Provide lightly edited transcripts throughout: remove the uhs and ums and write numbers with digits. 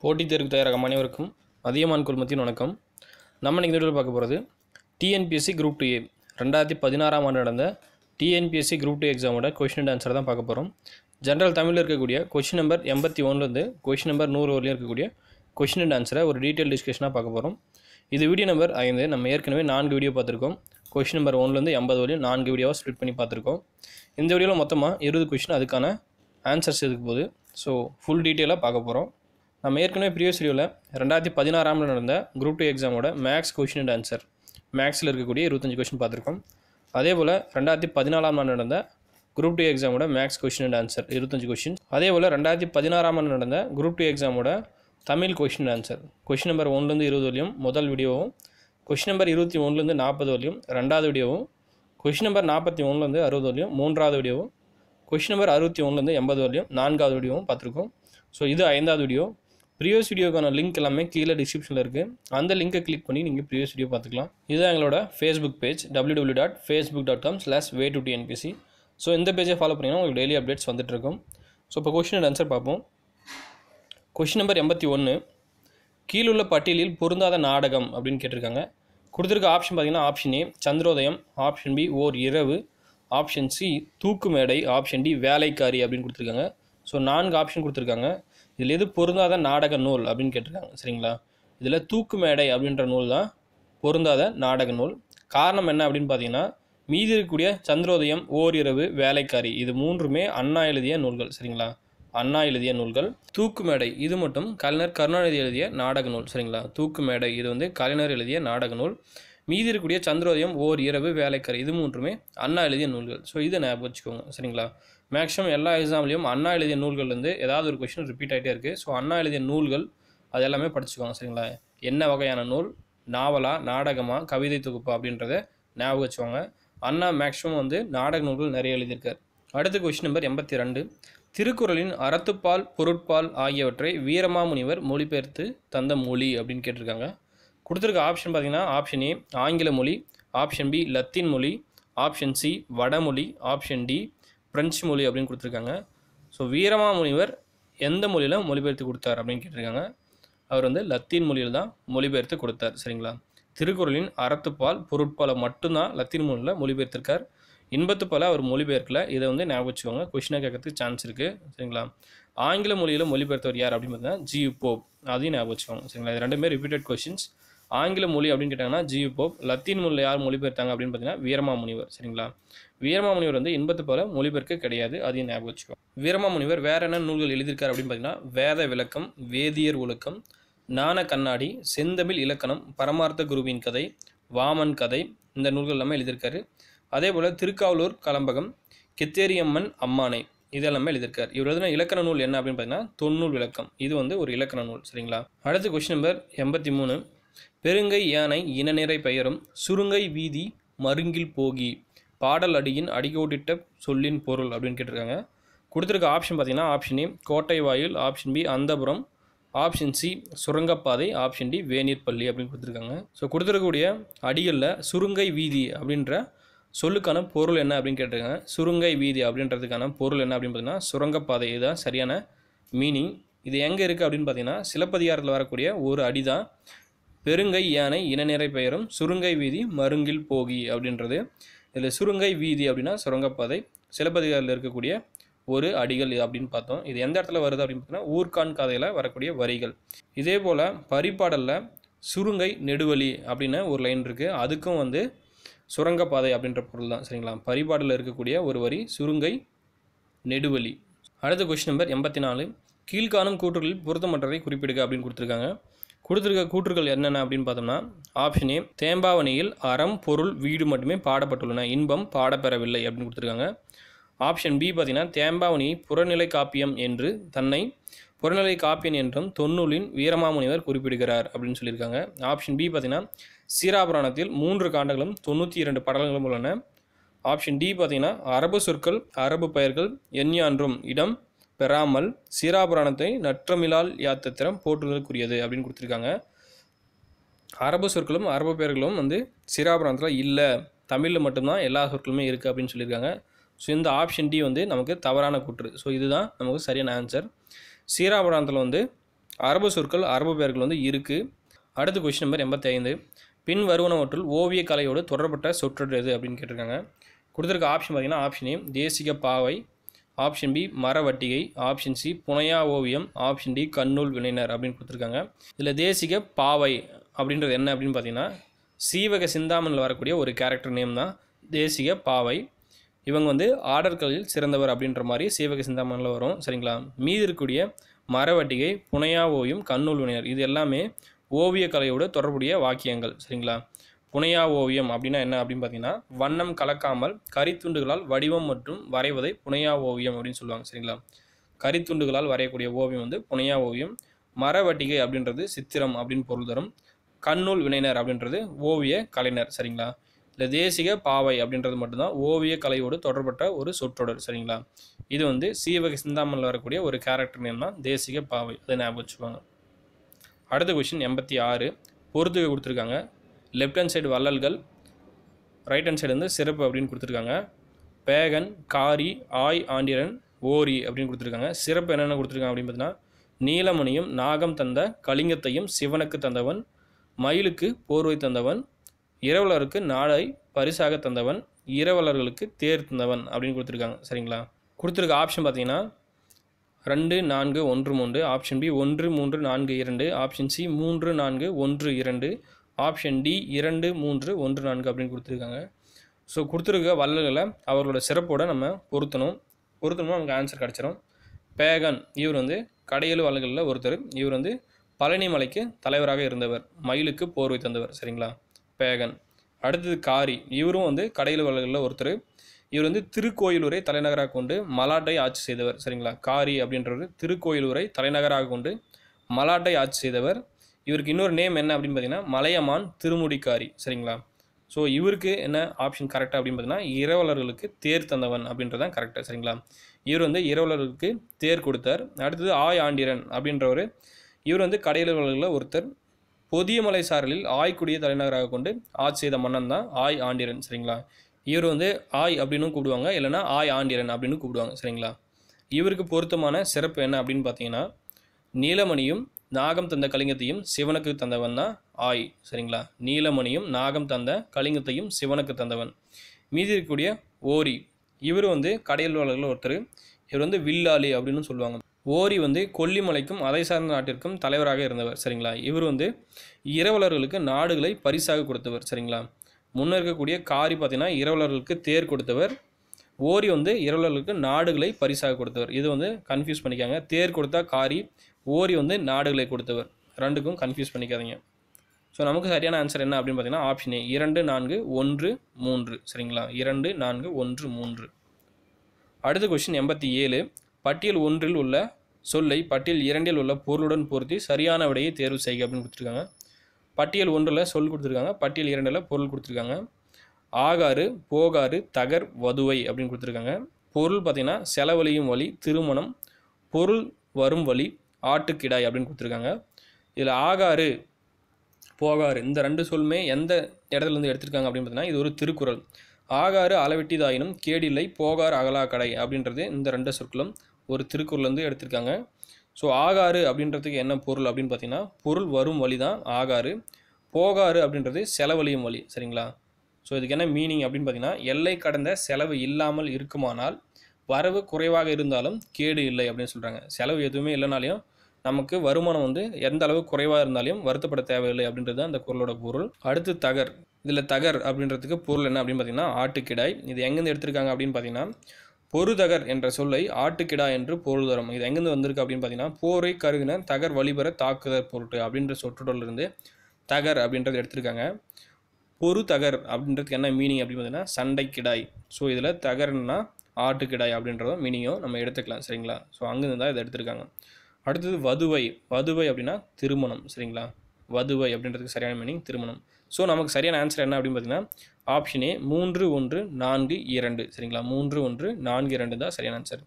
போட்டித் தேர்வுக்கு தயாராகும் அனைவருக்கும் அதியமான் குழுமத்தின் வணக்கம். நம்ம இன்னைக்கு வீடியோவில் பார்க்க போகிறது டிஎன்பிஎஸ்சி குரூப் 2A 2016ஆம் ஆண்டு நடந்த டிஎன்பிஎஸ்சி குரூப் 2 எக்ஸாமோட கொஷின் அண்ட் ஆன்சர் தான் பார்க்க போகிறோம். ஜென்ரல் தமிழில் இருக்கக்கூடிய கொஷின் நம்பர் 81லேருந்து கொஷின் நம்பர் 100 வரையும் இருக்கக்கூடிய கொஷின் அண்ட் ஆன்சரை ஒரு டீட்டெயில் டிஸ்கஷனாக பார்க்க போகிறோம். இது வீடியோ நம்பர் 5. நம்ம ஏற்கனவே 4 வீடியோ பார்த்துருக்கோம். கொஷின் நம்பர் 1லேருந்து 80 வரையும் 4 வீடியோவாக ஸ்ப்ளிட் பண்ணி பார்த்துருக்கோம். இந்த வீடியோவில் மொத்தமாக 20 கொஷின் அதுக்கான ஆன்சர்ஸ் இதுக்கு போகுது. ஸோ ஃபுல் டீட்டெயிலாக பார்க்க போகிறோம். நம்ம ஏற்கனவே ப்ரீவியஸ் வீடியோவில் 2016ஆம் நடந்த குரூப் 2 எக்ஸாமோட மேக்ஸ் கொஷின் அண்ட் ஆன்சர் மேக்ஸில் இருக்கக்கூடிய 25 கொஷின் பார்த்துருக்கோம். அதே போல் 2014ஆம் ஆண்டு நடந்த குரூப் 2 எக்ஸாமோட maths question and answer 25 question. அதே போல் 2016ஆம் ஆண்டு நடந்த குரூப் 2 எக்ஸாமோட Tamil question and answer question number 1லேருந்து 20 வரையும் முதல் வீடியோவும், கொஷின் நம்பர் 21லேருந்து 40 வரையும் ரெண்டாவது வீடியோவும், கொஷின் நம்பர் 41லேருந்து 60 வரையும் மூன்றாவது வீடியோவும், கொஷின் நம்பர் 61லேருந்து 80 வரையும் 4வது வீடியோவும் பார்த்துருக்கோம். ஸோ இது 5வது வீடியோ. ப்ரீவியஸ் வீடியோக்கான லிங்க் எல்லாமே கீழே டிஸ்கிரிப்ஷனில் இருக்குது. அந்த லிங்கை கிளிக் பண்ணி நீங்கள் ப்ரீவியஸ் வீடியோ பார்த்துக்கலாம். இதுதான் எங்களோட ஃபேஸ்புக் பேஜ் www.facebook.com/way2tnpc. ஸோ இந்த பேஜை ஃபாலோ பண்ணிங்கன்னா உங்களுக்கு டெய்லி அப்டேட்ஸ் வந்துட்டு இருக்கும். ஸோ இப்போ கொஷின் அண்ட் ஆன்சர் பார்ப்போம். கொஷின் நம்பர் 81, கீழுள்ள பட்டியலில் பொருந்தாத நாடகம் அப்படின்னு கேட்டிருக்காங்க. கொடுத்துருக்க ஆப்ஷன் பார்த்தீங்கன்னா ஆப்ஷன் ஏ சந்திரோதயம், ஆப்ஷன் பி ஓர் இரவு, ஆப்ஷன் சி தூக்கு மேடை, ஆப்ஷன் டி வேலைக்காரி அப்படின்னு கொடுத்துருக்காங்க. ஸோ 4 ஆப்ஷன் கொடுத்துருக்காங்க. இதில் எது பொருந்தாத நாடக நூல் அப்படின்னு கேட்டிருக்காங்க. சரிங்களா, இதில் தூக்கு மேடை அப்படின்ற நூல் தான் பொருந்தாத நாடக நூல். காரணம் என்ன அப்படின்னு பார்த்தீங்கன்னா, மீதி இருக்கக்கூடிய சந்திரோதயம், ஓர் இரவு, வேலைக்காரி இது மூன்றுமே அண்ணா எழுதிய நூல்கள். சரிங்களா, அண்ணா எழுதிய நூல்கள். தூக்கு மேடை இது மட்டும் கலைஞர் கருணாநிதி எழுதிய நாடக நூல். சரிங்களா, தூக்கு மேடை இது வந்து கலைஞர் எழுதிய நாடக நூல். மீதி இருக்கக்கூடிய சந்திரோதயம், ஓர் இரவு, வேலைக்காரி இது மூன்றுமே அண்ணா எழுதிய நூல்கள். ஸோ இதை ஞாபகம் வச்சுக்கோங்க. சரிங்களா, மேக்ஸிமம் எல்லா எக்ஸாம்லேயும் அண்ணா எழுதிய நூல்கள்லேருந்து ஏதாவது ஒரு கொஷின் ரிப்பீட் ஆகிட்டே இருக்குது. ஸோ அண்ணா எழுதிய நூல்கள் அது எல்லாமே படிச்சுக்கோங்க. சரிங்களா, என்ன வகையான நூல், நாவலா, நாடகமா, கவிதை தொகுப்பா அப்படின்றத ஞாபகம் வச்சுக்கோங்க. அண்ணா மேக்ஸிமம் வந்து நாடக நூல்கள் நிறைய எழுதியிருக்கார். அடுத்த கொஷின் நம்பர் 82, திருக்குறளின் அறத்துப்பால், பொருட்பால் ஆகியவற்றை வீரமாமுனிவர் மொழிபெயர்த்து தந்த மொழி அப்படின்னு கேட்டிருக்காங்க. கொடுத்துருக்க ஆப்ஷன் பார்த்தீங்கன்னா ஆப்ஷன் ஏ ஆங்கில மொழி, ஆப்ஷன் பி லத்தீன் மொழி, ஆப்ஷன் சி வடமொழி, ஆப்ஷன் டி பிரெஞ்சு மொழி அப்படின்னு கொடுத்துருக்காங்க. ஸோ வீரமாமுனிவர் எந்த மொழியில் மொழிபெயர்த்து கொடுத்தார் அப்படின்னு கேட்டிருக்காங்க. அவர் வந்து லத்தீன் மொழியில் தான் மொழிபெயர்த்து கொடுத்தார். சரிங்களா, திருக்குறளின் அறத்துப்பால், பொருட்பாலை மட்டும்தான் லத்தீன் மொழியில் மொழிபெயர்த்திருக்கார். இன்பத்துப்பாலை அவர் மொழிபெயர்க்கல. இதை வந்து ஞாபகம் வச்சுக்கோங்க, கொஷினாக கேட்கறதுக்கு சான்ஸ் இருக்குது. சரிங்களா, ஆங்கில மொழியில் மொழிபெயர்த்தவர் யார் அப்படின்னு பார்த்தீங்கன்னா ஜி.யு. போப். அதையும் ஞாபகம் வச்சுக்கோங்க. சரிங்களா, இது ரெண்டுமே ரிப்பீட்டட் கொஷின்ஸ். ஆங்கில மொழி அப்படின்னு கேட்டாங்கன்னா ஜி.யு. போப். லத்தீன் மொழியில் யார் மொழிபெயர்த்தாங்க அப்படின்னு பார்த்தீங்கன்னா வீரமாமுனிவர். சரிங்களா, வீரமாமுனிவர் வந்து இன்பத்துப்பாலை மொழிபெயர்க்க கிடையாது. அதையும் ஞாபகம் வச்சுக்கோங்க. வீரமாமுனிவர் வேற என்ன நூல்கள் எழுதியிருக்காரு அப்படின்னு பார்த்தீங்கன்னா வேத விளக்கம், வேதியர் ஒழுக்கம், ஞான கண்ணாடி, செந்தமிழ் இலக்கணம், பரமார்த்த குருவின் கதை, வாமன் கதை இந்த நூல்கள் எல்லாமே எழுதியிருக்காரு. அதே போல் திருக்காவலூர் கலம்பகம், கெத்தேரியம்மன் அம்மானை இதெல்லாமே எழுதியிருக்கார். இவர் எழுதின இலக்கண நூல் என்ன அப்படின்னு பார்த்தீங்கன்னா தொன்னூல் விளக்கம். இது வந்து ஒரு இலக்கண நூல். சரிங்களா, அடுத்த கொஸ்டின் நம்பர் 83, பெருங்கை யானை இனநிறை பெயரும் சுருங்கை வீதி மருங்கில் போகி பாடல் அடியின் அடிகோடிட்ட சொல்லின் பொருள் அப்படின்னு கேட்டிருக்காங்க. கொடுத்துருக்க ஆப்ஷன் பார்த்தீங்கன்னா ஆப்ஷன் ஏ கோட்டை வாயில், ஆப்ஷன் பி அந்தபுரம், ஆப்ஷன் சி சுரங்கப்பாதை, ஆப்ஷன் டி வேநீர்பள்ளி அப்படின்னு கொடுத்துருக்காங்க. ஸோ கொடுத்துருக்கக்கூடிய அடிகளில் சுருங்கை வீதி அப்படின்ற சொல்லுக்கான பொருள் என்ன அப்படின்னு கேட்டிருக்காங்க. சுருங்கை வீதி அப்படின்றதுக்கான பொருள் என்ன அப்படின்னு பார்த்தீங்கன்னா சுரங்கப்பாதை. இதுதான் சரியான மீனிங். இது எங்கே இருக்குது அப்படின்னு பார்த்தீங்கன்னா சிலப்பதிகாரத்தில் வரக்கூடிய ஒரு அடி தான் பெருங்கை யானை இனநிறை பெயரும் சுருங்கை வீதி மருங்கில் போகி அப்படின்றது. இதில் சுருங்கை வீதி அப்படின்னா சுரங்கப்பாதை, சிலப்பதிகாரத்தில் இருக்கக்கூடிய ஒரு அடிகள் அப்படின்னு பார்த்தோம். இது எந்த இடத்துல வருது அப்படின்னு பார்த்தீங்கன்னா ஊர்கான் கதையில் வரக்கூடிய வரிகள். இதே போல் பரிபாடலில் சுருங்கை நெடுவழி அப்படின்னு ஒரு லைன் இருக்குது. அதுக்கும் வந்து சுரங்கப்பாதை அப்படின்ற பொருள் தான். சரிங்களா, பரிபாடலில் இருக்கக்கூடிய ஒரு வரி சுருங்கை நெடுவழி. அடுத்த கொஸ்டின் நம்பர் 84, கீழ்காணும் கூற்றுகளில் பொருத்தமற்றதை குறிப்பிடுக அப்படின்னு கொடுத்துருக்காங்க. கொடுத்துருக்க கூற்றுகள் என்னென்ன அப்படின்னு பார்த்தோம்னா ஆப்ஷன் ஏ தேம்பாவணியில் அறம், பொருள், வீடு மட்டுமே பாடப்பட்டுள்ளன, இன்பம் பாடப்பெறவில்லை அப்படின்னு கொடுத்துருக்காங்க. ஆப்ஷன் பி பார்த்தீங்கன்னா தேம்பாவணி புறநிலை காப்பியம் என்று தன்னை புறநிலை காப்பியன் என்றும் தொன்னூலின் வீரமாமுனிவர் குறிப்பிடுகிறார் அப்படின்னு சொல்லியிருக்காங்க. ஆப்ஷன் பி பார்த்தீங்கன்னா சீராபுராணத்தில் 3 காண்டங்களும் 92 படலங்களும் உள்ளன. ஆப்ஷன் டி பார்த்தீங்கன்னா அரபு சொற்கள், அரபு பெயர்கள் எஞ்ஞான்றும் இடம் பெறாமல் சீராபுராணத்தை நற்றமிழால் யாத்திரம் போற்றுதலுக்குரியது அப்படின்னு கொடுத்துருக்காங்க. அரபு சொற்களும் அரபு பெயர்களும் வந்து சீராபுராணத்தில் இல்லை, தமிழில் மட்டும்தான் எல்லா சொற்களுமே இருக்குது அப்படின்னு சொல்லியிருக்காங்க. ஸோ இந்த ஆப்ஷன் டி வந்து நமக்கு தவறான கூற்று. ஸோ இதுதான் நமக்கு சரியான ஆன்சர். சீராபுராணத்தில் வந்து அரபு சொற்கள் அரபு பெயர்கள் வந்து இருக்குது. அடுத்த கொஸ்டின் நம்பர் 85. பின் வருவனவற்றுள் ஓவிய கலையோடு தொடர்பட்ட சொற்றொடர் எது அப்படின்னு கேட்டிருக்காங்க. கொடுத்துருக்க ஆப்ஷன் பார்த்தீங்கன்னா ஆப்ஷன் ஏ தேசிக பாவை, ஆப்ஷன் பி மரவட்டிகை, ஆப்ஷன் சி புனையா ஓவியம், ஆப்ஷன் டி கண்ணூல் வினைஞர் அப்படின்னு கொடுத்துருக்காங்க. இதில் தேசிக பாவை அப்படின்றது என்ன அப்படின்னு பார்த்தீங்கன்னா சீவக சிந்தாமணில் வரக்கூடிய ஒரு கேரக்டர் நேம் தான் தேசிக பாவை. இவங்க வந்து ஆடற்கலையில் சிறந்தவர் அப்படின்ற மாதிரி சீவக சிந்தாமணில் வரும். சரிங்களா. மீதி இருக்கக்கூடிய மரவட்டிகை, புனையா ஓவியம், கண்ணூல் வினைஞர் இது எல்லாமே ஓவிய கலையோடு தொடர்புடைய வாக்கியங்கள். சரிங்களா. புனையா ஓவியம் அப்படின்னா என்ன அப்படின்னு பார்த்தீங்கன்னா வண்ணம் கலக்காமல் கரித்துண்டுகளால் வடிவம் மற்றும் வரைவதை புனையா ஓவியம் அப்படின்னு சொல்லுவாங்க. சரிங்களா. கரித்துண்டுகளால் வரையக்கூடிய ஓவியம் வந்து புனையா ஓவியம். மரவட்டிகை அப்படின்றது சித்திரம் அப்படின்னு பொருள் தரும். கண்ணூல் வினைஞர் அப்படின்றது ஓவிய கலைஞர். சரிங்களா. இல்லை தேசிக பாவை அப்படின்றது மட்டும்தான் ஓவிய கலையோடு தொடர்பட்ட ஒரு சொற்றொடர். சரிங்களா. இது வந்து சீவக சிந்தாமணில் வரக்கூடிய ஒரு கேரக்டர் நேம் தான் தேசிக பாவை. அதை ஞாபகம் வச்சுக்குவாங்க. அடுத்த கொஸ்டின் 86. பொறுத்துக்க கொடுத்துருக்காங்க. லெஃப்ட் ஹேண்ட் சைடு வள்ளல்கள், ரைட் ஹேண்ட் சைடு வந்து சிறப்பு அப்படின்னு கொடுத்துருக்காங்க. பேகன், காரி, ஆய் ஆண்டிரன், ஓரி அப்படின்னு கொடுத்துருக்காங்க. சிறப்பு என்னென்ன கொடுத்துருக்காங்க அப்படின்னு பார்த்தீங்கன்னா நீலமணியும் நாகம் தந்த கலிங்கத்தையும் சிவனுக்கு தந்தவன், மயிலுக்கு போர்வை தந்தவன், இரவலருக்கு நாடை பரிசாக தந்தவன், இரவலர்களுக்கு தேர் தந்தவன் அப்படின்னு கொடுத்துருக்காங்க. சரிங்களா. கொடுத்துருக்க ஆப்ஷன் பார்த்தீங்கன்னா 2, 4, 1, 3, option B 1, 3, 4, 2, option C 3, 4, 1, 2, option D 2, 3, 1, 4 அப்படின்னு கொடுத்துருக்காங்க. ஸோ கொடுத்துருக்க வள்ளல்களை அவர்களோட சிறப்போடு நம்ம பொருத்தணும்னா நமக்கு ஆன்சர் கிடச்சிரும். பேகன் இவர் வந்து கடையெழு வள்ளல்களில் ஒருத்தர். இவர் வந்து பழனி மலைக்கு தலைவராக இருந்தவர், மயிலுக்கு போர்வை தந்தவர். சரிங்களா. பேகன். அடுத்தது காரி, இவரும் வந்து கடையெழு வள்ளல்களில் ஒருத்தர். இவர் வந்து திருக்கோயிலூரை தலைநகராக கொண்டு மலாட்டை ஆட்சி செய்தவர். சரிங்களா. காரி அப்படின்றவர் திருக்கோயிலூரை தலைநகராக கொண்டு மலாட்டை ஆட்சி செய்தவர். இவருக்கு இன்னொரு நேம் என்ன அப்படின்னு பார்த்தீங்கன்னா மலையமான் திருமுடிக்காரி. சரிங்களா. ஸோ இவருக்கு என்ன ஆப்ஷன் கரெக்டாக அப்படின்னு பார்த்தீங்கன்னா இரவலர்களுக்கு தேர் தந்தவன் அப்படின்றது தான் கரெக்டாக. சரிங்களா. இவர் வந்து இரவலர்களுக்கு தேர் கொடுத்தார். அடுத்தது ஆய் ஆண்டிரன் அப்படின்றவர், இவர் வந்து கடையெழுவலர்களில் ஒருத்தர். பொதியமலை சாரலில் ஆய்க்குடியை தலைநகராக கொண்டு ஆட்சி செய்த மன்னன் தான் ஆய் ஆண்டிரன். சரிங்களா. இவர் வந்து ஆய் அப்படின்னு கூப்பிடுவாங்க, இல்லைனா ஆய் ஆண்டிரன் அப்படின்னு கூப்பிடுவாங்க. சரிங்களா. இவருக்கு பொருத்தமான சிறப்பு என்ன அப்படின்னு பார்த்தீங்கன்னா நீலமணியும் நாகம் தந்த கலிங்கத்தையும் சிவனுக்கு தந்தவன் தான் ஆய். சரிங்களா. நீலமணியும் நாகம் தந்த கலிங்கத்தையும் சிவனுக்கு தந்தவன். மீதி இருக்கக்கூடிய ஓரி, இவர் வந்து கடையெழுவலர்களில் ஒருத்தர். இவர் வந்து வில்லாளி அப்படின்னு சொல்லுவாங்க. ஓரி வந்து கொல்லிமலைக்கும் அதை சார்ந்த நாட்டிற்கும் தலைவராக இருந்தவர். சரிங்களா. இவர் வந்து இரவலர்களுக்கு நாடுகளை பரிசாக கொடுத்தவர். சரிங்களா. முன்ன இருக்கக்கூடிய காரி பார்த்தீங்கன்னா இரவலர்களுக்கு தேர் கொடுத்தவர். ஓரி வந்து இரவலர்களுக்கு நாடுகளை பரிசாக கொடுத்தவர். இது வந்து கன்ஃபியூஸ் பண்ணிக்காங்க. தேர் கொடுத்தா காரி, ஓரி வந்து நாடுகளை கொடுத்தவர். ரெண்டுக்கும் கன்ஃபியூஸ் பண்ணிக்காதீங்க. ஸோ நமக்கு சரியான ஆன்சர் என்ன அப்படின்னு பார்த்தீங்கன்னா ஆப்ஷன் ஏ 2, 4, 1, 3. சரிங்களா. 2, 4, 1, 3. அடுத்த கொஸ்டின் 87. பட்டியல் 1 உள்ள சொல்லை பட்டியல் 2 உள்ள பொருளுடன் பொருத்தி சரியான விடையை தேர்வு செய்க அப்படின்னு கொடுத்துருக்காங்க. பட்டியல் 1 சொல் கொடுத்துருக்காங்க, பட்டியல் 2 பொருள் கொடுத்துருக்காங்க. ஆகாறு, போகாறு, தகர், வதுவை அப்படின்னு கொடுத்துருக்காங்க. பொருள் பார்த்தீங்கன்னா செலவழியும் வழி, திருமணம், பொருள் வரும் வழி, ஆட்டுக்கிடாய் அப்படின்னு கொடுத்துருக்காங்க. இதில் ஆகாறு, போகாறு இந்த ரெண்டு சொல்லுமே எந்த இடத்துலேருந்து எடுத்திருக்காங்க அப்படின்னு பார்த்தீங்கன்னா இது ஒரு திருக்குறள். ஆகாறு அளவெட்டிதாயினும் கேடில்லை, போகாறு அகலா கடை அப்படின்றது இந்த ரெண்டு சொற்களும் ஒரு திருக்குறள்லேருந்து எடுத்திருக்காங்க. ஸோ ஆகாறு அப்படின்றதுக்கு என்ன பொருள் அப்படின்னு பார்த்தீங்கன்னா பொருள் வரும் வழி தான் ஆகாறு. போகாறு அப்படின்றது செலவழியும் வழி. சரிங்களா. ஸோ இதுக்கு என்ன மீனிங் அப்படின்னு பார்த்தீங்கன்னா எல்லை கடந்த செலவு இல்லாமல் இருக்குமானால் வரவு குறைவாக இருந்தாலும் கேடு இல்லை அப்படின்னு சொல்கிறாங்க. செலவு எதுவுமே இல்லைனாலையும் நமக்கு வருமானம் வந்து எந்த அளவு குறைவாக இருந்தாலும் வருத்தப்பட தேவையில்லை அப்படின்றது தான் அந்த குறளோட பொருள். அடுத்து தகர். இதில் தகர் அப்படின்றதுக்கு பொருள் என்ன அப்படின்னு பார்த்தீங்கன்னா ஆட்டுக்கிடாய். இது எங்கேருந்து எடுத்திருக்காங்க அப்படின்னு பார்த்தீங்கன்னா பொருதகர் என்ற சொல்லை ஆட்டுக்கிடா என்று பொருள் தரும். இது எங்கேருந்து வந்திருக்கு அப்படின்னு பார்த்தீங்கன்னா போரை கருதின தகர் வழிபெற தாக்குதல் பொருட்டு அப்படின்ற சொற்றொடர்லேருந்து தகர் அப்படின்றது எடுத்திருக்காங்க. பொரு தகர் அப்படின்றதுக்கு என்ன மீனிங் அப்படின்னு பார்த்தீங்கன்னா சண்டைக்கிடாய். ஸோ இதில் தகர்னா ஆட்டுக்கிடாய் அப்படின்றத மீனிங்கும் நம்ம எடுத்துக்கலாம். சரிங்களா. ஸோ அங்கேருந்து தான் இதை எடுத்திருக்காங்க. அடுத்தது வதுவை. வதுவை அப்படின்னா திருமணம். சரிங்களா. வதுவை அப்படின்றதுக்கு சரியான மீனிங் திருமணம். ஸோ நமக்கு சரியான ஆன்சர் என்ன அப்படின்னு பார்த்தீங்கன்னா ஆப்ஷன் ஏ 3, 1, 4, 2. சரிங்களா. 3, 1, 4, 2 தான் சரியான ஆன்சர்.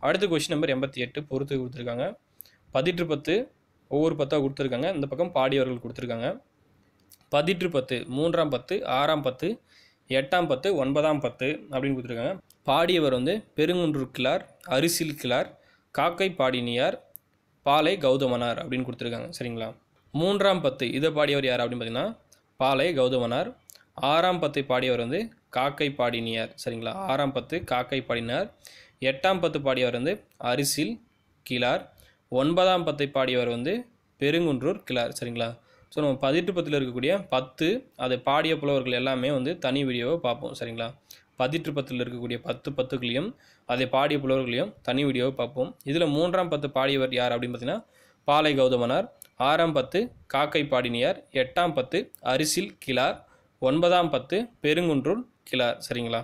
அடுத்த கொஸ்டின் நம்பர் 88 பொறுத்து கொடுத்துருக்காங்க. 10 10 ஒவ்வொரு 10 கொடுத்துருக்காங்க. இந்த பக்கம் பாடியவர்கள் கொடுத்துருக்காங்க. 10 10 3ஆம் 10 6ஆம் 10 8ஆம் 10 9ஆம் 10 அப்படின்னு கொடுத்துருக்காங்க. பாடியவர் வந்து பெருங்குன்று கிளார், அரிசில் கிளார், காக்கை பாடினியார், பாலை கௌதமனார் அப்படின்னு கொடுத்துருக்காங்க. சரிங்களா? 3ஆம் பத்து இதை பாடியவர் யார் அப்படின்னு பார்த்தீங்கன்னா பாலை கௌதமனார். 6ஆம் பத்தை பாடியவர் வந்து காக்கை பாடினியார். சரிங்களா? 6ஆம் பத்து காக்கை பாடினார். 8ஆம் பத்து பாடியவர் வந்து அரிசில் கிளார். 9ஆம் பத்தை பாடியவர் வந்து பெருங்குன்றூர் கிளார். சரிங்களா? ஸோ நம்ம 18 பத்தில் இருக்கக்கூடிய 10 அதை பாடிய புலவர்கள் எல்லாமே வந்து தனி வீடியோவை பார்ப்போம். சரிங்களா? 18 பத்தில் இருக்கக்கூடிய 10 பத்துக்களையும் அதை பாடிய புலவர்களையும் தனி வீடியோவை பார்ப்போம். இதில் 3ஆம் பத்து பாடியவர் யார் அப்படின்னு பார்த்தீங்கன்னா பாலை கௌதமனார். 6ஆம் பத்து காக்கை பாடினியார். 8ஆம் பத்து அரிசில் கிளார். 9ஆம் பத்து பெருங்குன்றூர் கிளார். சரிங்களா?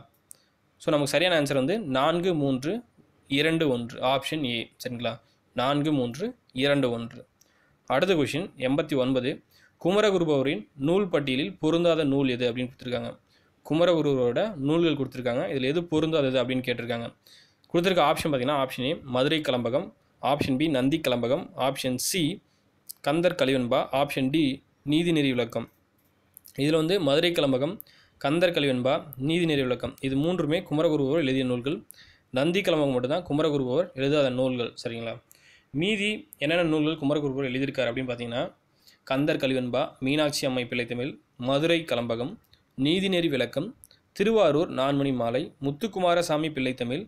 ஸோ நமக்கு சரியான ஆன்சர் வந்து 4, 3, 2, 1 ஆப்ஷன் ஏ. சரிங்களா? 4, 3, 2, 1. அடுத்த கொஷின் 89. குமரகுருபவரின் நூல் பட்டியலில் பொருந்தாத நூல் எது அப்படின்னு கொடுத்துருக்காங்க. குமரகுருவோட நூல்கள் கொடுத்துருக்காங்க. இதில் எது பொருந்தாதது அப்படின்னு கேட்டிருக்காங்க. கொடுத்துருக்க ஆப்ஷன் பார்த்தீங்கன்னா option A Madurai Kalambakam, option B Nandi Kalambakam, option C Kandar Kalivenba, option D Neethineri Vilakkam. இதில் வந்து மதுரை கலம்பகம், கந்தர் கலிவெண்பா, நீதிநெறி விளக்கம் இது மூன்றுமே குமரகுருபவர் எழுதிய நூல்கள். நந்தி கலம்பகம் மட்டும்தான் குமரகுருபவர் எழுதாத நூல்கள். சரிங்களா? மீதி என்னென்ன நூல்கள் குமரகுருபவர் எழுதியிருக்கார் அப்படின்னு பார்த்தீங்கன்னா கந்தர் கலிவெண்பா, மீனாட்சி அம்மை பிள்ளைத்தமிழ், மதுரை கலம்பகம், நீதிநெறி விளக்கம், திருவாரூர் நான்மணி மாலை, முத்துக்குமாரசாமி பிள்ளைத்தமிழ்,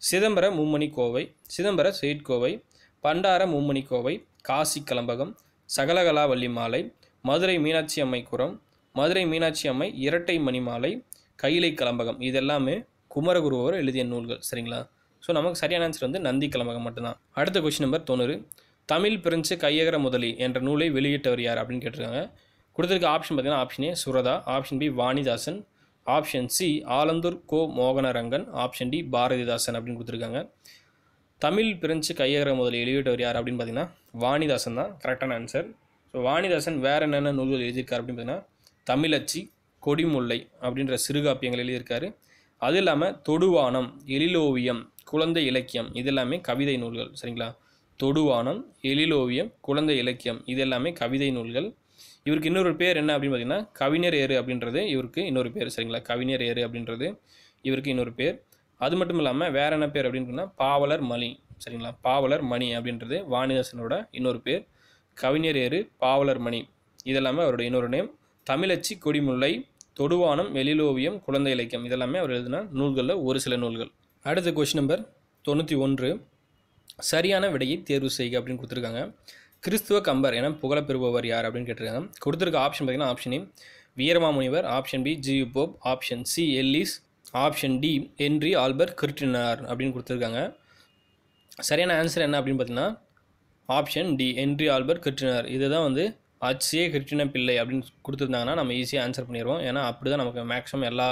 சிதம்பர மும்மணி கோவை, சிதம்பர செயற்கோவை, பண்டார மும்மணி கோவை, காசி கலம்பகம், சகலகலா வள்ளி மாலை, மதுரை மீனாட்சி அம்மை குரம், மதுரை மீனாட்சி அம்மை இரட்டை மணி மாலை, கைலை கலம்பகம் இதெல்லாமே குமரகுருபவர் எழுதிய நூல்கள். சரிங்களா? ஸோ நமக்கு சரியான ஆன்சர் வந்து நந்தி கலம்பகம் மட்டும்தான். அடுத்த கொஸ்டின் நம்பர் 90. தமிழ் பிரெஞ்சு கையகர முதலி என்ற நூலை வெளியிட்டவர் யார் அப்படின்னு கேட்டிருக்காங்க. கொடுத்துருக்க ஆப்ஷன் பார்த்தீங்கன்னா option A Suratha, option B Vanidasan, option C Alandur Ko Mohanarangan, option D Bharathidasan அப்படின்னு கொடுத்துருக்காங்க. தமிழ் பிரெஞ்சு கையகர முதலி வெளியிட்டவர் யார் அப்படின்னு பார்த்தீங்கன்னா வாணிதாசன் தான் கரெக்டான ஆன்சர். ஸோ வாணிதாசன் வேறு என்னென்ன நூல்கள் எழுதியிருக்காரு அப்படின்னு பார்த்தீங்கன்னா தமிழச்சி, கொடிமுல்லை அப்படின்ற சிறுகாப்பியங்கள் எழுதியிருக்காரு. அது இல்லாமல் தொடுவானம், எழிலோவியம், குழந்தை இலக்கியம் இது எல்லாமே கவிதை நூல்கள். சரிங்களா? தொடுவானம், எழிலோவியம், குழந்தை இலக்கியம் இது எல்லாமே கவிதை நூல்கள். இவருக்கு இன்னொரு பேர் என்ன அப்படின்னு பார்த்தீங்கன்னா கவிஞர் ஏறு அப்படின்றது இவருக்கு இன்னொரு பேர். சரிங்களா? கவிஞர் ஏறு அப்படின்றது இவருக்கு இன்னொரு பேர். அது மட்டும் இல்லாமல் வேற என்ன பேர் அப்படின்னு சொன்னால் பாவலர் மணி. சரிங்களா? பாவலர் மணி அப்படின்றது வாணிதாசனோட இன்னொரு பேர். கவிஞர் ஏறு, பாவலர் மணி இதெல்லாமே அவருடைய இன்னொரு நேம். தமிழச்சி, கொடிமுல்லை, தொடுவானம், எழிலோவியம், குழந்தை இலக்கியம் இதெல்லாமே அவர் எழுதின நூல்களில் ஒரு சில நூல்கள். அடுத்த கொஸ்டின் நம்பர் 91. சரியான விடையை தேர்வு செய்க அப்படின்னு கொடுத்துருக்காங்க. கிறிஸ்துவ கம்பர் என புகழப்பெறுபவர் யார் அப்படின்னு கேட்டிருக்காங்க. கொடுத்துருக்க ஆப்ஷன் பார்த்தீங்கன்னா option A Veeramamunivar, option B G Pope, option C Ellis, option D Henry Albert Christinar அப்படின்னு கொடுத்துருக்காங்க. சரியான ஆன்சர் என்ன அப்படின்னு பார்த்தீங்கன்னா option D Henry Albert Christinar. இதுதான் வந்து HA கிருட்டின பிள்ளை அப்படின்னு கொடுத்துருந்தாங்கன்னா நம்ம ஈஸியாக ஆன்சர் பண்ணிடுவோம். ஏன்னா அப்படி தான் நமக்கு மேக்ஸிமம் எல்லா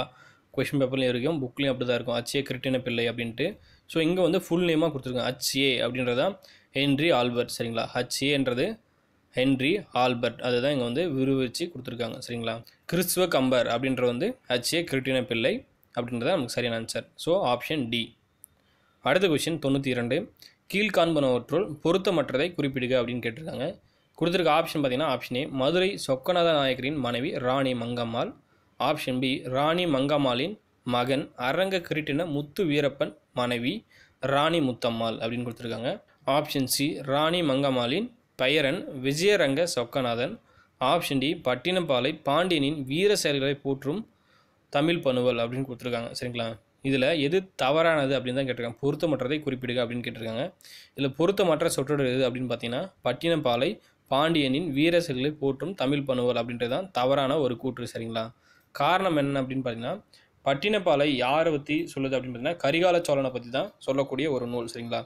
கொஷின் பேப்பர்லையும் இருக்கும், புக்லேயும் அப்படி தான் இருக்கும் HA கிருட்டின பிள்ளை அப்படின்ட்டு. ஸோ இங்கே வந்து ஃபுல் நேமாக கொடுத்துருக்காங்க HA அப்படின்றதான் ஹென்றி ஆல்பர்ட். சரிங்களா? HAன்றது ஹென்றி ஆல்பர்ட் அதுதான் இங்கே வந்து விரிவிச்சு கொடுத்துருக்காங்க. சரிங்களா? கிறிஸ்துவ கம்பர் அப்படின்ற வந்து HA கிருட்டின பிள்ளை அப்படின்றதான் நமக்கு சரியான ஆன்சர். So option D. அடுத்த கொஷின் 92. கீழ்காண்பனவற்றுள் பொருத்தமற்றதை குறிப்பிடுக அப்படின்னு கேட்டிருக்காங்க. கொடுத்துருக்க ஆப்ஷன் பார்த்தீங்கன்னா ஆப்ஷன் ஏ மதுரை சொக்கநாத நாயக்கரின் மனைவி ராணி மங்கம்மாள், ஆப்ஷன் பி ராணி மங்கம்மாளின் மகன் அரங்க கிருட்டின முத்து வீரப்பன் மனைவி ராணி முத்தம்மாள் அப்படின்னு கொடுத்துருக்காங்க. ஆப்ஷன் சி ராணி மங்கம்மாளின் Bayern Vijayaranga Chokkanathan, option D Pattinappalai பாண்டியனின் வீர செயல்களை போற்றும் தமிழ் பணுவல் அப்படின்னு கொடுத்துருக்காங்க. சரிங்களா? இதில் எது தவறானது அப்படின்னு தான் கேட்டிருக்காங்க. பொருத்தமற்றதை குறிப்பிடுக அப்படின்னு கேட்டிருக்காங்க. இதில் பொருத்தமற்ற சொற்றொடர் எது அப்படின்னு பார்த்தீங்கன்னா பட்டினப்பாலை பாண்டியனின் வீர செயல்களை போற்றும் தமிழ் பணுவல் அப்படின்றது தான் தவறான ஒரு கூற்று. சரிங்களா? காரணம் என்ன அப்படின்னு பார்த்தீங்கன்னா பட்டினப்பாலை யாரை பற்றி சொல்லுது அப்படின்னு பார்த்தீங்கன்னா கரிகால சோழனை பற்றி தான் சொல்லக்கூடிய ஒரு நூல். சரிங்களா?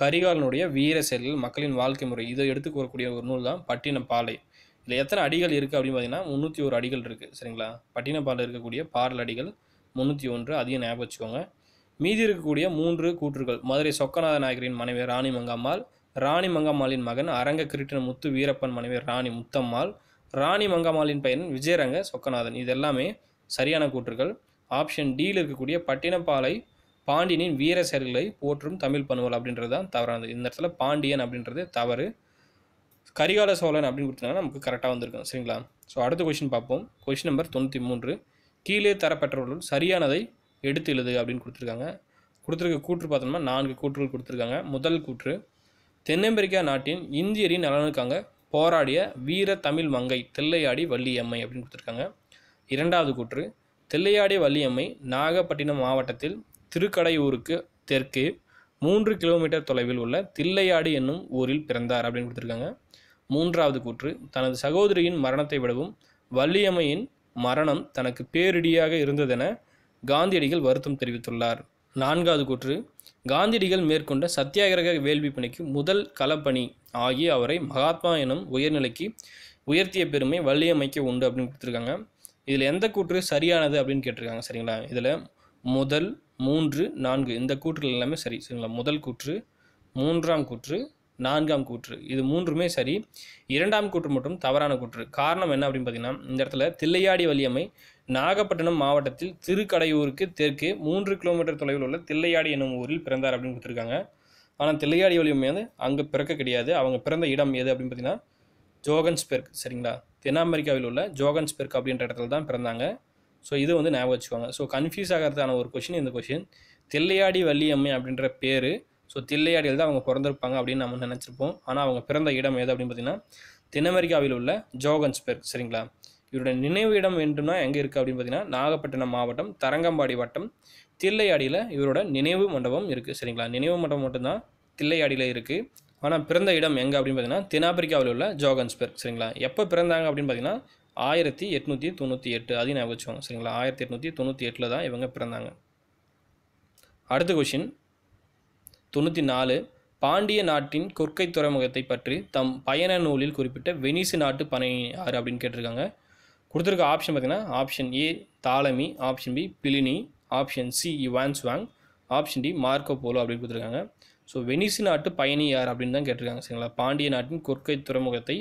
கரிகாலனுடைய வீர செயல்கள், மக்களின் வாழ்க்கை முறை இதை எடுத்து கூறக்கூடிய ஒரு நூல் தான் பட்டினப்பாலை. இதில் எத்தனை அடிகள் இருக்குது அப்படின்னு பார்த்தீங்கன்னா 301 அடிகள் இருக்குது. சரிங்களா? பட்டினப்பாலை இருக்கக்கூடிய பாடல் அடிகள் 301 அதையும் ஞாபகம் வச்சுக்கோங்க. மீதி இருக்கக்கூடிய 3 கூற்றுகள் மதுரை சொக்கநாத நாயக்கரின் மனைவி ராணி மங்கம்மாள், ராணி மங்கம்மாளின் மகன் அரங்க கிருட்டின முத்து வீரப்பன் மனைவி ராணி முத்தம்மாள், ராணி மங்கம்மாளின் பையன் விஜயரங்க சொக்கநாதன் இது எல்லாமே சரியான கூற்றுகள். ஆப்ஷன் டியில் இருக்கக்கூடிய பட்டினப்பாலை பாண்டியனின் வீர செயல்களை போற்றும் தமிழ் பணுவல் அப்படின்றது தான் தவறானது. இந்த இடத்துல பாண்டியன் அப்படின்றது தவறு. கரிகால சோழன் அப்படின்னு கொடுத்தாங்கன்னா நமக்கு கரெக்டாக வந்திருக்கும். சரிங்களா? ஸோ அடுத்த கொஸ்டின் பார்ப்போம். Question number 93. கீழே தரப்பெற்றவர்கள் சரியானதை எடுத்து எழுது அப்படின்னு கொடுத்துருக்காங்க. கொடுத்துருக்க கூற்று பார்த்தோம்னா 4 கூற்றுகள் கொடுத்துருக்காங்க. முதல் கூற்று தென்னமெரிக்கா நாட்டின் இந்தியரின் நலனுக்காக போராடிய வீர தமிழ் மங்கை தில்லையாடி வள்ளியம்மை அப்படின்னு கொடுத்துருக்காங்க. இரண்டாவது கூற்று, தில்லையாடி வள்ளியம்மை நாகப்பட்டினம் மாவட்டத்தில் திருக்கடையூருக்கு தெற்கே 3 கிலோமீட்டர் தொலைவில் உள்ள தில்லையாடி என்னும் ஊரில் பிறந்தார் அப்படின்னு கொடுத்துருக்காங்க. மூன்றாவது கூற்று, தனது சகோதரியின் மரணத்தை விடவும் வள்ளியம்மையின் மரணம் தனக்கு பேரிடியாக இருந்ததென காந்தியடிகள் வருத்தம் தெரிவித்துள்ளார். நான்காவது கூற்று, காந்தியடிகள் மேற்கொண்ட சத்தியாகிரக வேள்வி பணிக்கு முதல் களப்பணி ஆகி அவரை மகாத்மா எனும் உயர்நிலைக்கு உயர்த்திய பெருமை வள்ளியம்மைக்கு உண்டு அப்படின்னு கொடுத்துருக்காங்க. இதில் எந்த கூற்று சரியானது அப்படின்னு கேட்டிருக்காங்க. சரிங்களா, இதில் முதல் 3, 4 இந்த கூற்றுகள் எல்லாமே சரி. சரிங்களா, முதல் கூற்று, மூன்றாம் கூற்று, நான்காம் கூற்று இது மூன்றுமே சரி. இரண்டாம் கூற்று மட்டும் தவறான கூற்று. காரணம் என்ன அப்படின்னு பார்த்தீங்கன்னா, இந்த இடத்துல தில்லையாடி வள்ளியம்மை நாகப்பட்டினம் மாவட்டத்தில் திருக்கடையூருக்கு தெற்கே 3 கிலோமீட்டர் தொலைவில் உள்ள தில்லையாடி என்னும் ஊரில் பிறந்தார் அப்படின்னு கொடுத்துருக்காங்க. ஆனால் தில்லையாடி வள்ளியம்மை வந்து அங்கே பிறக்க கிடையாது. அவங்க பிறந்த இடம் எது அப்படின்னு பார்த்தீங்கன்னா ஜோகன்ஸ்பெர்க். சரிங்களா, தென் அமெரிக்காவில் உள்ள ஜோகன்ஸ்பெர்க் அப்படின்ற இடத்துல தான் பிறந்தாங்க. ஸோ இது வந்து ஞாபகம் வச்சுக்கோங்க. ஸோ கன்ஃபியூஸ் ஆகிறதுக்கான ஒரு கொஷின் இந்த கொஷின். தில்லையாடி வள்ளியம்மை அப்படின்ற பேர், ஸோ தில்லையாடியில் தான் அவங்க பிறந்திருப்பாங்க அப்படின்னு நம்ம நினச்சிருப்போம். ஆனால் அவங்க பிறந்த இடம் எது அப்படின்னு பார்த்தீங்கன்னா தென் அமெரிக்காவில் உள்ள ஜோகன்ஸ்பெர்க். சரிங்களா, இவருடைய நினைவு இடம் வேண்டும்னா எங்கே இருக்குது அப்படின்னு பார்த்தீங்கன்னா நாகப்பட்டினம் மாவட்டம் தரங்கம்பாடி வட்டம் தில்லையாடியில் இவரோட நினைவு மண்டபம் இருக்குது. சரிங்களா, நினைவு மண்டபம் மட்டும்தான் தில்லையாடியில் இருக்குது. ஆனால் பிறந்த இடம் எங்கே அப்படின்னு பார்த்தீங்கன்னா தென்னாப்பிரிக்காவில் உள்ள ஜோகன்ஸ்பெர்க். சரிங்களா, எப்போ பிறந்தாங்க அப்படின்னு பார்த்தீங்கன்னா 1898. அதையும் ஞாபகம் வச்சுக்கோங்க. சரிங்களா, 1898 தான் இவங்க பிறந்தாங்க. அடுத்த கொஷின் 94, பாண்டிய நாட்டின் கொற்கை துறைமுகத்தை பற்றி தம் பயண நூலில் குறிப்பிட்ட வெனிசு நாட்டு பனை யார் அப்படின்னு கேட்டிருக்காங்க. கொடுத்துருக்க ஆப்ஷன் பார்த்தீங்கன்னா option A Ptolemy, option B Pliny, option C Yuan Chwang, option D Marco Polo அப்படின்னு கொடுத்துருக்காங்க. ஸோ வெனிசு நாட்டு பயணி யார் அப்படின்னு தான் கேட்டிருக்காங்க. சரிங்களா, பாண்டிய நாட்டின் கொற்கை துறைமுகத்தை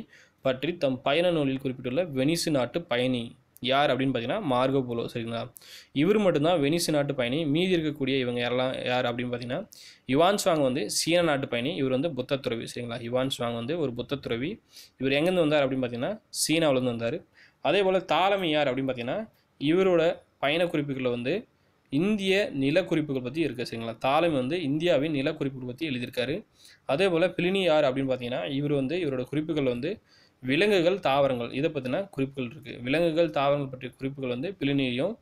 பற்றி தம் பயண நூலில் குறிப்பிட்டுள்ள வெனிசு நாட்டு பயணி யார் அப்படின்னு பார்த்தீங்கன்னா மார்க்கோ போலோ. சரிங்களா, இவர் மட்டும்தான் வெனிசு நாட்டு பயணி. மீதி இருக்கக்கூடிய இவங்க யார் அப்படின்னு பார்த்தீங்கன்னா யுவான்ஸ்வாங் வந்து சீன நாட்டு பயணி, இவர் வந்து புத்த துறவி. சரிங்களா, யுவான்ஸ்வாங் வந்து ஒரு புத்த துறவி. இவர் எங்கேருந்து வந்தார் அப்படின்னு பார்த்தீங்கன்னா சீனாவிலேருந்து வந்தார். அதே போல் தாலமி யார் அப்படின்னு பார்த்தீங்கன்னா இவரோட பயண குறிப்புகளில் வந்து இந்திய நிலக்குறிப்புகள் பற்றி இருக்குது. சரிங்களா, தாலமி வந்து இந்தியாவின் நிலக்குறிப்புகள் பற்றி எழுதியிருக்காரு. அதே போல் பிலினி யார் அப்படின்னு பார்த்தீங்கன்னா இவர் வந்து இவரோட குறிப்புகள் வந்து விலங்குகள் தாவரங்கள் இதை பற்றின குறிப்புகள் இருக்குது. விலங்குகள் தாவரங்கள் பற்றிய குறிப்புகள் வந்து பிலினியும்,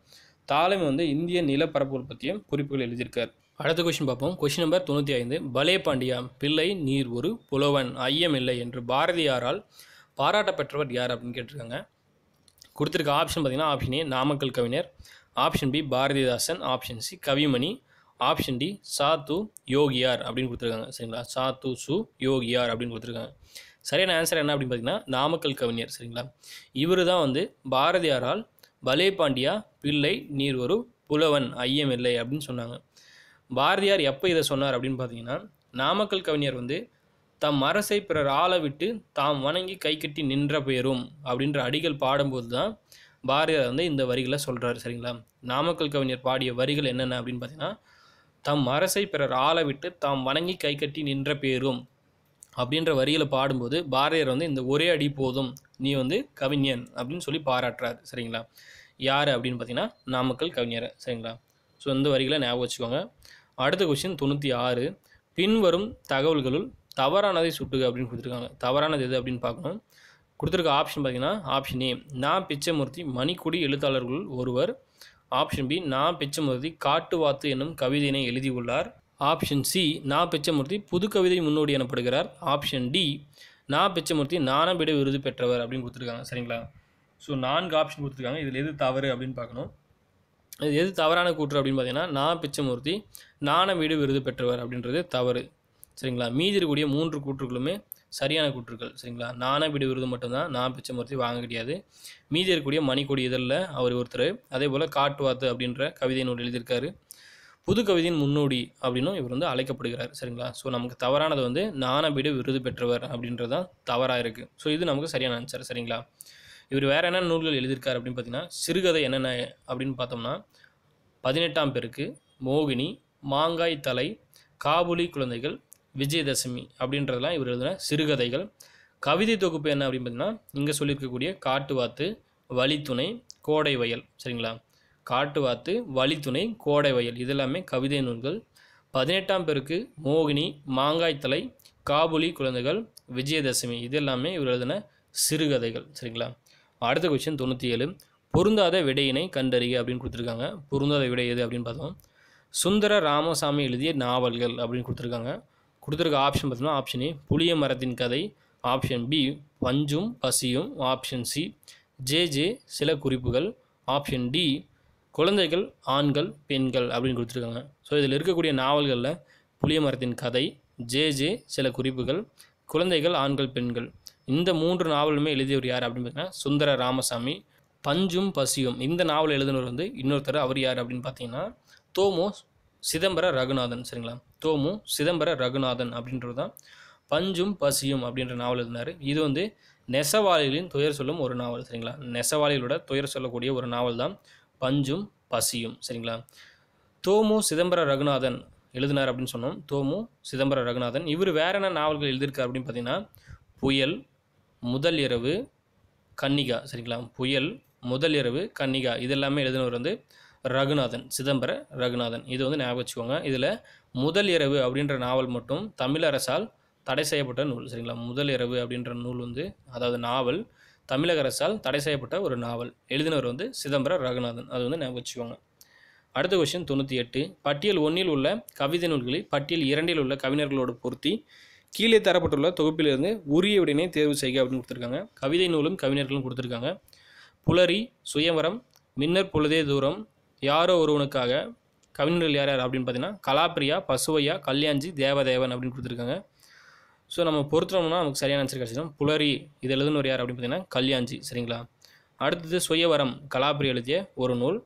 தாலமி வந்து இந்திய நிலப்பரப்புகள் பற்றியும் குறிப்புகள் எழுதியிருக்கார். அடுத்த கொஸ்டின் பார்ப்போம். கொஸ்டின் நம்பர் 95, பலே பாண்டியா பிள்ளை நீர் ஒரு புலவன் ஐயமில்லை என்று பாரதியாரால் பாராட்ட பெற்றவர் யார் அப்படின்னு கேட்டிருக்காங்க. கொடுத்துருக்க ஆப்ஷன் பார்த்தீங்கன்னா option A Namakkal Kavignar, option B Bharathidasan, option C Kavimani, option D Sathu Yogiyar அப்படின்னு கொடுத்துருக்காங்க. சரிங்களா, சாத்து சு யோகியார் அப்படின்னு கொடுத்துருக்காங்க. சரியான ஆன்சர் என்ன அப்படின்னு பார்த்தீங்கன்னா நாமக்கல் கவிஞர். சரிங்களா, இவர் தான் வந்து பாரதியாரால் பலே பாண்டியா பிள்ளை நீர் ஒரு புலவன் ஐயமில்லை அப்படின்னு சொன்னாங்க. பாரதியார் எப்போ இதை சொன்னார் அப்படின்னு பார்த்தீங்கன்னா நாமக்கல் கவிஞர் வந்து தம் அரசை பிறர் ஆள விட்டு தாம் வணங்கி கை கட்டி நின்ற பெயரும் அப்படின்ற அடிகள் பாடும்போது தான் பாரதியார் வந்து இந்த வரிகளை சொல்கிறார். சரிங்களா, நாமக்கல் கவிஞர் பாடிய வரிகள் என்னென்ன அப்படின்னு பார்த்தீங்கன்னா தம் அரசை பிறர் ஆள விட்டு தாம் வணங்கி கை கட்டி நின்ற பேரும் அப்படின்ற வரிகளை பாடும்போது பாரதியார் வந்து இந்த ஒரே அடி போதும் நீ வந்து கவிஞன் அப்படின்னு சொல்லி பாராட்டுறாரு. சரிங்களா, யார் அப்படின்னு பார்த்தீங்கன்னா நாமக்கல் கவிஞர். சரிங்களா, ஸோ இந்த வரிகளை ஞாபகம் வச்சுக்கோங்க. அடுத்த கொஸ்டின் 96, பின்வரும் தகவல்களுள் தவறானதை சுட்டுக அப்படின்னு கொடுத்துருக்காங்க. தவறானது எது அப்படின்னு பார்க்கணும். கொடுத்துருக்க ஆப்ஷன் பார்த்தீங்கன்னா ஆப்ஷன் ஏ நா பிச்சைமூர்த்தி மணிக்குடி எழுத்தாளர்களுள் ஒருவர், ஆப்ஷன் பி நா பிச்சைமூர்த்தி காட்டுவாத்து என்னும் கவிதையினை எழுதியுள்ளார், ஆப்ஷன் சி நா பிச்சைமூர்த்தி புது கவிதை முன்னோடி எனப்படுகிறார், ஆப்ஷன் டி நா பிச்சைமூர்த்தி ஞானபீட விருது பெற்றவர் அப்படின்னு கொடுத்துருக்காங்க. சரிங்களா, ஸோ 4 ஆப்ஷன் கொடுத்துருக்காங்க. இதில் எது தவறு அப்படின்னு பார்க்கணும். இது எது தவறான கூற்று அப்படின்னு பார்த்தீங்கன்னா நா பிச்சைமூர்த்தி ஞானபீட விருது பெற்றவர் அப்படின்றது தவறு. சரிங்களா, மீதி இருக்கக்கூடிய 3 கூற்றுகளுமே சரியான கூற்றுகள். சரிங்களா, ஞானபீட விருது மட்டும்தான் நா பிச்சைமூர்த்தி வாங்க கிடையாது. மீதி இருக்கக்கூடிய மணிக்கொடி இதழில் அவர் ஒருத்தர். அதே போல் காட்டுவாத்து அப்படின்ற கவிதை நூல் எழுதியிருக்காரு. புது கவிதையின் முன்னோடி அப்படின்னும் இவர் வந்து அழைக்கப்படுகிறார். சரிங்களா, ஸோ நமக்கு தவறானது வந்து ஞானபீட விருது பெற்றவர் அப்படின்றது தான் தவறாக இருக்குது. ஸோ இது நமக்கு சரியான ஆன்சர். சரிங்களா, இவர் வேறு என்னென்ன நூல்கள் எழுதியிருக்காரு அப்படின்னு பார்த்தீங்கன்னா சிறுகதை என்னென்ன அப்படின்னு பார்த்தோம்னா 18ஆம் பெருக்கு, மோகினி, மாங்காய் தலை, காபுலி குழந்தைகள், விஜயதசமி அப்படின்றதெல்லாம் இவர் எழுதின சிறுகதைகள். கவிதை தொகுப்பு என்ன அப்படின்னு பார்த்தீங்கன்னா இங்கே சொல்லியிருக்கக்கூடிய காட்டுவாத்து, வழித்துணை, கோடை வயல். சரிங்களா, காட்டுவாத்து, வழித்துணை, கோடை வயல் இதெல்லாமே கவிதை நூல்கள். 18ஆம் பெருக்கு, மோகினி, மாங்காய் தலை, காபுலி குழந்தைகள், விஜயதசமி இது எல்லாமே இவர் எழுதின சிறுகதைகள். சரிங்களா? அடுத்த கொஸ்டின் 97. பொருந்தாத விடையினை கண்டறிக அப்படின்னு கொடுத்துருக்காங்க. பொருந்தாத விடை எது அப்படின்னு பார்த்தோம். சுந்தர ராமசாமி எழுதிய நாவல்கள் அப்படின்னு கொடுத்துருக்காங்க. கொடுத்துருக்க ஆப்ஷன் பார்த்தோம்னா ஆப்ஷன் ஏ புளிய மரத்தின் கதை, ஆப்ஷன் பி பஞ்சும் பசியும், ஆப்ஷன் சி ஜே சில குறிப்புகள், ஆப்ஷன் டி குழந்தைகள் ஆண்கள் பெண்கள் அப்படின்னு கொடுத்துருக்காங்க. ஸோ இதில் இருக்கக்கூடிய நாவல்களில் புளிய மரத்தின் கதை, ஜே சில குறிப்புகள், குழந்தைகள் ஆண்கள் பெண்கள் இந்த 3 நாவலுமே எழுதியவர் யார் அப்படின்னு பார்த்தீங்கன்னா சுந்தர ராமசாமி. பஞ்சும் பசியும் இந்த நாவல் எழுதினவர் வந்து இன்னொருத்தர். அவர் யார் அப்படின்னு பார்த்தீங்கன்னா தோமு சிதம்பர ரகுநாதன். சரிங்களா? தோமு சிதம்பர ரகுநாதன் அப்படின்றது தான் பஞ்சும் பசியும் அப்படின்ற நாவல் எழுதினார். இது வந்து நெசவாளிகளின் துயர் சொல்லும் ஒரு நாவல். சரிங்களா? நெசவாளிகளோட துயர் சொல்லக்கூடிய ஒரு நாவல் தான் பஞ்சும் பசியும். சரிங்களா? தோமு சிதம்பர ரகுநாதன் எழுதினார் அப்படின்னு சொன்னோம். தோமு சிதம்பர ரகுநாதன் இவர் வேற என்ன நாவல்கள் எழுதியிருக்கார் அப்படின்னு பார்த்தீங்கன்னா புயல், முதல் இரவு, கன்னிகா. சரிங்களா? புயல், முதல் இரவு, கன்னிகா இதெல்லாமே எழுதினவர் வந்து ரகுநாதன், சிதம்பர ரகுநாதன். இது வந்து ஞாபகம் வச்சுக்கோங்க. இதில் முதல் இரவு அப்படின்ற நாவல் மட்டும் தமிழ் அரசால் தடை செய்யப்பட்ட நூல். சரிங்களா? முதல் இரவு அப்படின்ற நூல் வந்து அதாவது நாவல் தமிழக அரசால் தடை செய்யப்பட்ட ஒரு நாவல். எழுதினவர் வந்து சிதம்பர ரகுநாதன். அது வந்து ஞாபகம் வச்சுக்கோங்க. அடுத்த கொஸ்டின் 98. பட்டியல் 1 உள்ள கவிதை நூல்களை பட்டியல் 2 உள்ள கவிஞர்களோடு பொருத்தி கீழே தரப்பட்டுள்ள தொகுப்பிலிருந்து உரிய விடையினை தேர்வு செய்க அப்படின்னு கொடுத்துருக்காங்க. கவிதை நூலும் கவிஞர்களும் கொடுத்துருக்காங்க. புலரி, சுயவரம், மின்னர் பொழுதே தூரம், யாரோ ஒருவனுக்காக. கவிஞர்கள் யார் யார் அப்படின்னு பார்த்தீங்கன்னா கலாப்ரியா, பசுவையா, கல்யாஞ்சி, தேவதேவன் அப்படின்னு கொடுத்துருக்காங்க. ஸோ நம்ம பொறுத்தோம்னா நமக்கு சரியான ஆன்சர் கிடச்சிடும். புலரி இது எழுதுனவர் யார் அப்படின்னு பார்த்தீங்கன்னா கல்யாஞ்சி. சரிங்களா? அடுத்தது சுயவரம் கலாப்ரி எழுதிய ஒரு நூல்.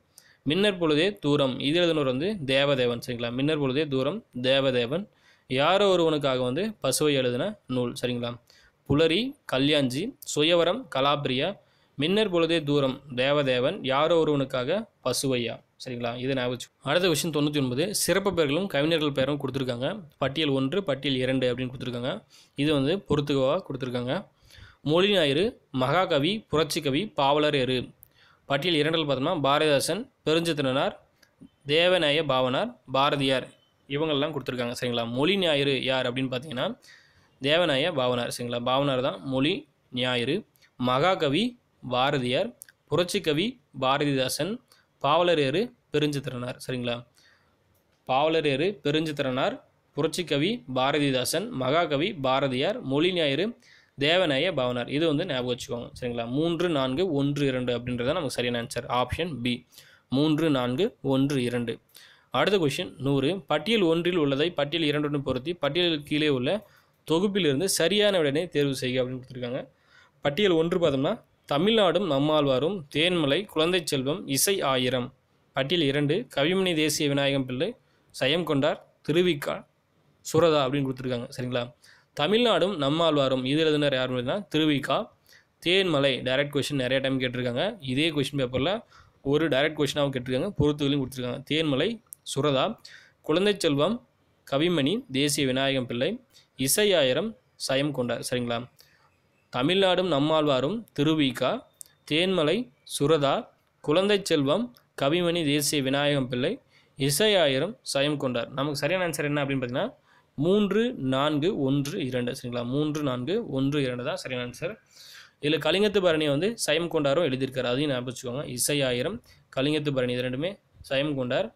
மின்னர் பொழுதே தூரம் இது எழுதுனவர் வந்து தேவதேவன். சரிங்களா? மின்னர் பொழுதே தூரம் தேவதேவன். யாரோ ஒருவனுக்காக வந்து பசுவை எழுதின நூல். சரிங்களா? புலரி கல்யாஞ்சி, சுயவரம் கலாப்ரியா, மின்னர் பொழுதே தூரம் தேவதேவன், யாரோ ஒருவனுக்காக பசுவையா. சரிங்களா? இது ஞாபகம். அடுத்த கொஸ்டின் 99. சிறப்பு பெயர்களும் கவிஞர்கள் பெயரும் கொடுத்துருக்காங்க. பட்டியல் 1 பட்டியல் 2 அப்படின்னு கொடுத்துருக்காங்க. இது வந்து பொறுத்துக்கோவாக கொடுத்துருக்காங்க. மொழி ஞாயிறு, மகாகவி, புரட்சிக்கவி, பாவலர் எரு. பட்டியல் 2 பார்த்தோம்னா பாரதிதாசன், பெருஞ்சித்திரனார், தேவநேய பாவனார், பாரதியார் இவங்கெல்லாம் கொடுத்துருக்காங்க. சரிங்களா? மொழி ஞாயிறு யார் அப்படின்னு பார்த்தீங்கன்னா தேவநேய பாவனார். சரிங்களா? பாவனார் தான் மொழி ஞாயிறு. மகாகவி பாரதியார், புரட்சிக்கவி பாரதிதாசன், பாவலர் ஏறு பெருஞ்சித்திரனார். சரிங்களா? பாவலர் ஏறு பெருஞ்சித்திரனார், புரட்சிக்கவி பாரதிதாசன், மகாகவி பாரதியார், மொழி ஞாயிறு தேவநேய பாவனார். இது வந்து ஞாபகம் வச்சுக்கோங்க. சரிங்களா? 3, 4, 1, 2 அப்படின்றத நமக்கு சரியான ஆன்சர். Option B 3, 4, 1, 2. அடுத்த கொஸ்டின் 100. பட்டியல் 1 உள்ளதை பட்டியல் 2 பொருத்தி பட்டியலுக்கு கீழே உள்ள தொகுப்பிலிருந்து சரியான விடையினை தேர்வு செய்க அப்படின்னு கொடுத்துருக்காங்க. பட்டியல் 1 பார்த்தோம்னா தமிழ்நாடும் நம்மாழ்வாரும், தேன்மலை, குழந்தை செல்வம், இசை ஆயிரம். பட்டியல் 2 கவிமணி தேசிய விநாயகம் பிள்ளை, சயம் கொண்டார், திருவிக்கா, சுரதா அப்படின்னு கொடுத்துருக்காங்க. சரிங்களா? தமிழ்நாடும் நம்மாழ்வாரும் இது எழுதினர் யார் அப்படின்னா திருவிக்கா. தேன்மலை டைரக்ட் கொஸ்டின் நிறைய டைம் கேட்டிருக்காங்க. இதே கொஸ்டின் பேப்பரில் ஒரு டைரக்ட் கொஸ்டினாகவும் கேட்டிருக்காங்க, பொறுத்துகளையும் கொடுத்துருக்காங்க. தேன்மலை, சுரதா, குழந்தை செல்வம், கவிமணி தேசிய விநாயகம் பிள்ளை, இசை ஆயிரம், சயம் கொண்டார். சரிங்களா? தமிழ்நாடும் நம்மாழ்வாரும், திருவிக்கா, தேன்மலை, சுரதா, குழந்தை செல்வம், கவிமணி தேசிய விநாயகம் பிள்ளை, இசை ஆயிரம், சயம் கொண்டார். நமக்கு சரியான ஆன்சர் என்ன அப்படின்னு பார்த்தீங்கன்னா 3, 4, 1, 2. சரிங்களா? 3, 4, 1, 2 தான் சரியான ஆன்சர். இதில் கலிங்கத்து பரணியை வந்து சயம் கொண்டாரும் எழுதியிருக்காரு. அதையும் ஞாபகம் வச்சுக்கோங்க. இசை ஆயிரம், கலிங்கத்து பரணி இது ரெண்டுமே சயம் கொண்டார்.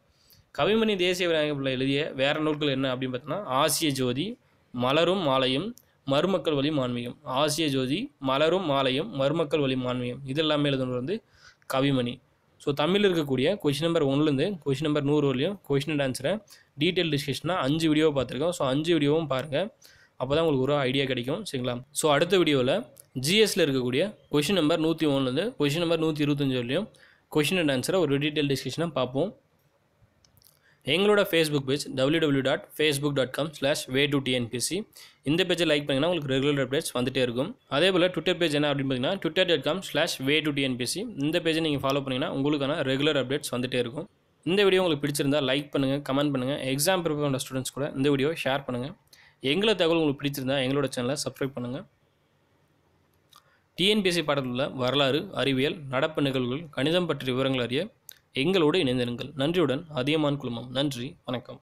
கவிமணி தேசிய விநாயகம் பிள்ளை எழுதிய வேற நூல்கள் என்ன அப்படின்னு பார்த்தோன்னா ஆசிய ஜோதி, மலரும் மாலையும், மருமக்கள் வழி மான்மியம். ஆசிய ஜோதி, மலரும் மாலையும், மருமக்கள் வழி மான்மியம் இது எல்லாமே எழுதுனது வந்து கவிமணி. ஸோ தமிழில் இருக்கக்கூடிய கொஸ்டின் நம்பர் 1லேருந்து கொஸ்டின் நம்பர் 100 வரலையும் கொஸ்டின் அண்ட் ஆன்சரை டீட்டெயில் டிஸ்கஷனாக 5 வீடியோவை பார்த்துருக்கோம். ஸோ 5 வீடியோவும் பாருங்கள். அப்போ தான் உங்களுக்கு ஒரு ஐடியா கிடைக்கும். சரிங்களா? ஸோ அடுத்த வீடியோவில் ஜிஎஸ்சில் இருக்கக்கூடிய கொஸ்டின் நம்பர் 101லேருந்து கொஸ்டின் நம்பர் 125 வரலையும் கொஸ்டின் அண்ட் ஆன்சரை ஒரு டீட்டெயில் டிஸ்கஷனாக பார்ப்போம். எங்களோட ஃபேஸ்புக் பேஜ் www.facebook.com/way2tnpc. இந்த பேஜை லைக் பண்ணிங்கன்னா உங்களுக்கு ரெகுலர் அப்டேட்ஸ் வந்துட்டே இருக்கும். அதே போல் ட்விட்டர் பேஜ் என்ன அப்படின்னு பார்த்தீங்கன்னா twitter.com/way2tnpc. இந்த பேஜை நீங்கள் ஃபாலோ பண்ணிங்கன்னா உங்களுக்கான ரெகுலர் அப்டேட்ஸ் வந்துட்டே இருக்கும். இந்த வீடியோ உங்களுக்கு பிடிச்சிருந்தால் லைக் பண்ணுங்கள், கமெண்ட் பண்ணுங்கள். எக்ஸாம் ப்ரிப்பேர் பண்ணுற ஸ்டூடெண்ட்ஸ் கூட இந்த வீடியோ ஷேர் பண்ணுங்கள். எங்களோட தகவல் உங்களுக்கு பிடிச்சிருந்தா எங்களோட சேனலை சப்ஸ்கிரைப் பண்ணுங்கள். டிஎன்பிஎஸ்சி பாடத்தில் உள்ள வரலாறு, அறிவியல், நடப்பு நிகழ்வுகள், கணிதம் பற்றிய விவரங்கள் அறிய எங்களோடு இணைந்திருங்கள். நன்றியுடன் அதியமான் குழுமம். நன்றி, வணக்கம்.